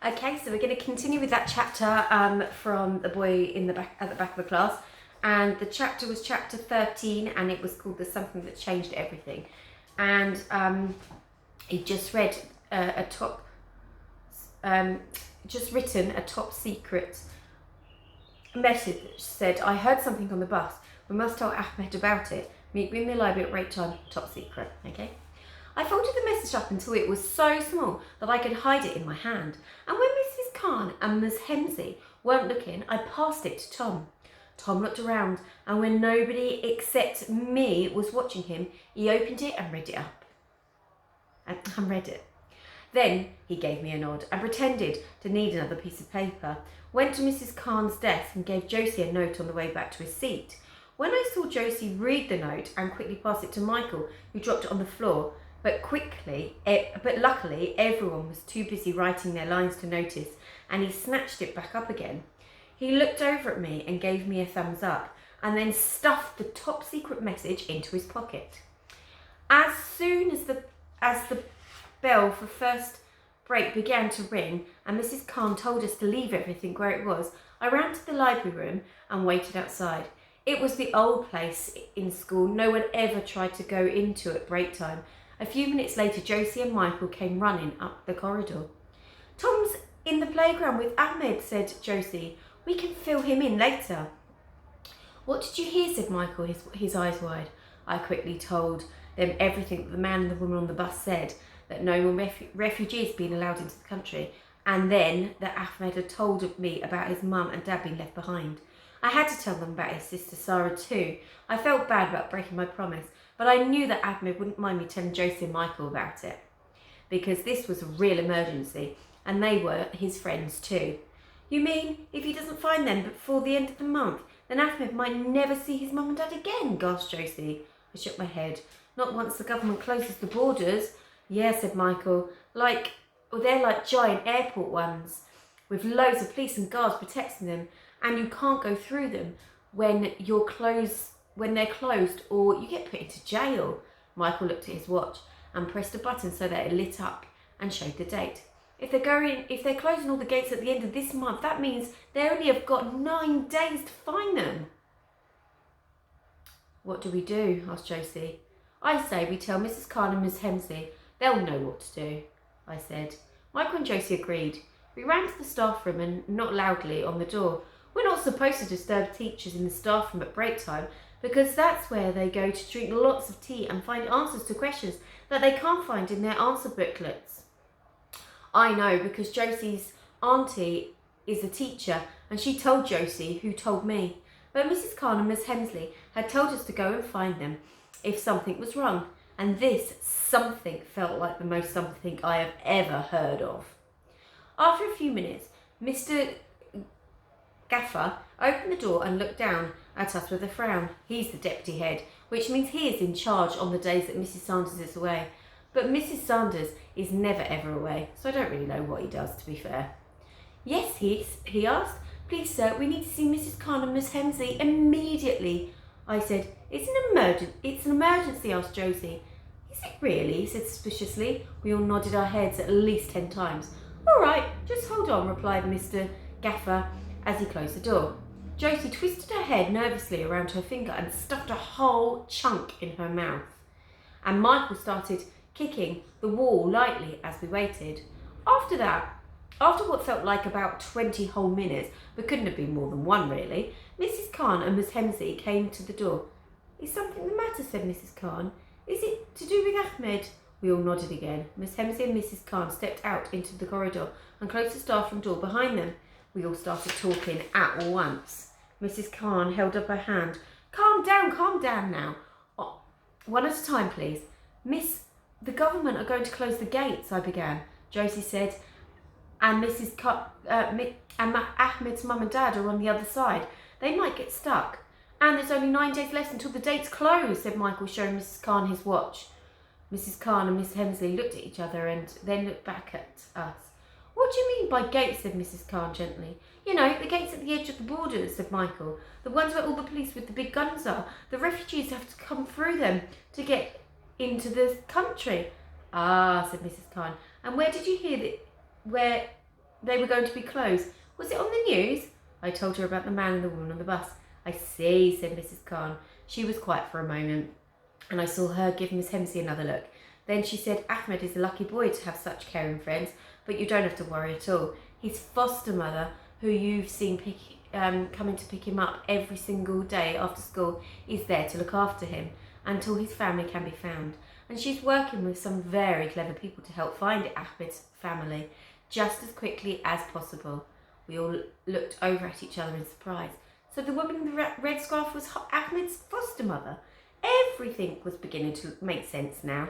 Okay, so we're going to continue with that chapter from the boy in the back at the back of the class, and the chapter was chapter 13, and it was called "The Something That Changed Everything," and he just read just written a top secret message that said, "I heard something on the bus. We must tell Ahmed about it. Meet me in the library at break time. Top secret." Okay. I folded the message up until it was so small that I could hide it in my hand. And when Mrs. Khan and Ms. Hemsley weren't looking, I passed it to Tom. Tom looked around, and when nobody except me was watching him, he opened it and read it up. And read it. Then he gave me a nod and pretended to need another piece of paper, went to Mrs. Khan's desk and gave Josie a note on the way back to his seat. When I saw Josie read the note and quickly pass it to Michael, who dropped it on the floor, but luckily everyone was too busy writing their lines to notice, and he snatched it back up again. He looked over at me and gave me a thumbs up, and then stuffed the top secret message into his pocket. As soon as the bell for first break began to ring and Mrs. Khan told us to leave everything where it was, I ran to the library room and waited outside. It was the old place in school. No one ever tried to go into it at break time. A few minutes later, Josie and Michael came running up the corridor. "Tom's in the playground with Ahmed," said Josie. "We can fill him in later." "What did you hear?" said Michael, his eyes wide. I quickly told them everything that the man and the woman on the bus said, that no more refugees being allowed into the country, and then that Ahmed had told me about his mum and dad being left behind. I had to tell them about his sister Sarah too. I felt bad about breaking my promise, but I knew that Ahmed wouldn't mind me telling Josie and Michael about it, because this was a real emergency, and they were his friends too. "You mean if he doesn't find them before the end of the month, then Ahmed might never see his mum and dad again?" gasped Josie. I shook my head. "Not once the government closes the borders." "Yeah," said Michael. They're like giant airport ones, with loads of police and guards protecting them, and you can't go through them when they're closed, or you get put into jail." Michael looked at his watch and pressed a button so that it lit up and showed the date. If they're closing all the gates at the end of this month, that means they only have got 9 days to find them. "What do we do?" asked Josie. "I say we tell Mrs. Khan and Miss Hemsley. They'll know what to do," I said. Michael and Josie agreed. We ran to the staff room and knocked loudly on the door. We're not supposed to disturb teachers in the staff room at break time, because that's where they go to drink lots of tea and find answers to questions that they can't find in their answer booklets. I know, because Josie's auntie is a teacher, and she told Josie, who told me. But Mrs. Khan and Miss Hemsley had told us to go and find them if something was wrong, and this something felt like the most something I have ever heard of. After a few minutes, Mr. Gaffer opened the door and looked down at us with a frown. He's the deputy head, which means he is in charge on the days that Mrs. Sanders is away. But Mrs. Sanders is never ever away, so I don't really know what he does, to be fair. "Yes," he asked. "Please, sir, we need to see Mrs. Khan and Miss Hemsley immediately." I said. It's an emergency," asked Josie. "Is it really?" he said suspiciously. We all nodded our heads at least 10 times. "All right, just hold on," replied Mr. Gaffer as he closed the door. Josie twisted her head nervously around her finger and stuffed a whole chunk in her mouth. And Michael started kicking the wall lightly as we waited. After what felt like about 20 whole minutes, but couldn't have been more than one really, Mrs. Khan and Miss Hemsley came to the door. "Is something the matter?" said Mrs. Khan. "Is it to do with Ahmed?" We all nodded again. Miss Hemsley and Mrs. Khan stepped out into the corridor and closed the staff room door behind them. We all started talking at once. Mrs. Khan held up her hand. Calm down now. Oh, one at a time, please. "Miss, the government are going to close the gates," I began. Josie said, "And Ahmed's mum and dad are on the other side. They might get stuck. And there's only 9 days left until the dates close," said Michael, showing Mrs. Khan his watch. Mrs. Khan and Miss Hemsley looked at each other and then looked back at us. "What do you mean by gates?" said Mrs. Khan gently. "You know, the gates at the edge of the borders," said Michael. "The ones where all the police with the big guns are. The refugees have to come through them to get into the country." "Ah," said Mrs. Khan. "And where did you hear that? they were going to be closed. Was it on the news? I told her about the man and the woman on the bus. I see, said Mrs. Khan. She was quiet for a moment, and I saw her give Miss Hemsley another look. Then she said, Ahmed is a lucky boy to have such caring friends, but you don't have to worry at all. His foster mother, who you've seen coming to pick him up every single day after school, is there to look after him until his family can be found. And she's working with some very clever people to help find Ahmed's family just as quickly as possible. We all looked over at each other in surprise. So the woman in the red scarf was Ahmed's foster mother. Everything was beginning to make sense now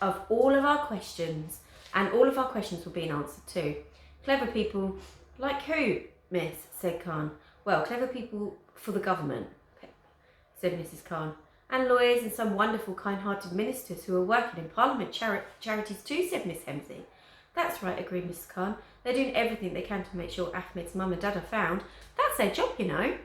of all of our questions, and all of our questions were being answered too. Clever people, like who, miss? Said Khan. Well, clever people for the government, said Mrs. Khan, and lawyers and some wonderful kind-hearted ministers who are working in Parliament charities too, said Miss Hemsley. That's right, agreed Mrs. Khan. They're doing everything they can to make sure Ahmed's mum and dad are found. That's their job, you know.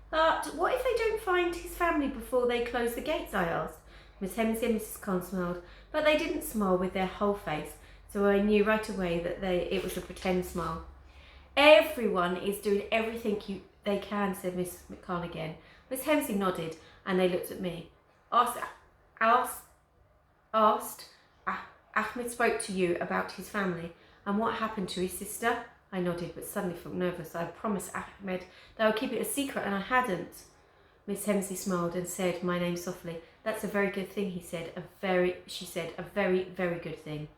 But what if they don't find his family before they close the gates, I asked. Miss Hemsley and Mrs. Khan smiled, but they didn't smile with their whole face, so I knew right away that it was a pretend smile. Everyone is doing everything they can, said Miss Khan again. Miss Hemsley nodded, and they looked at me. Ahmed spoke to you about his family and what happened to his sister? I nodded, but suddenly felt nervous. I had promised Ahmed that I would keep it a secret, and I hadn't. Miss Hemsley smiled and said my name softly. That's a very good thing, she said, a very, very good thing.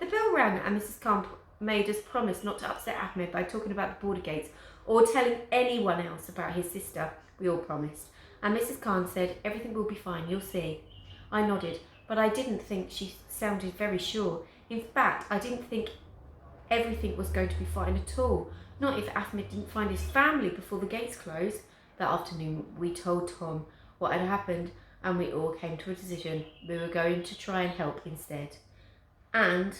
The bell rang, and Mrs. Khan made us promise not to upset Ahmed by talking about the border gates or telling anyone else about his sister. We all promised. And Mrs. Khan said, everything will be fine, you'll see. I nodded, but I didn't think she sounded very sure. In fact, I didn't think everything was going to be fine at all. Not if Ahmed didn't find his family before the gates closed. That afternoon, we told Tom what had happened, and we all came to a decision. We were going to try and help instead. And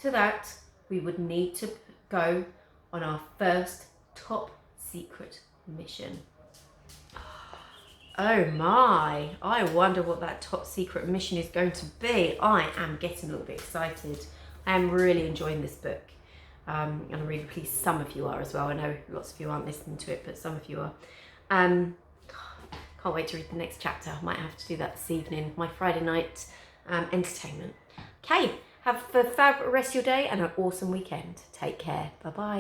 to that, we would need to go on our first top secret mission. Oh my, I wonder what that top secret mission is going to be. I am getting a little bit excited. I am really enjoying this book. And I'm really pleased some of you are as well. I know lots of you aren't listening to it, but some of you are. Can't wait to read the next chapter. I might have to do that this evening, my Friday night entertainment. Okay, have a fab rest of your day and an awesome weekend. Take care. Bye-bye.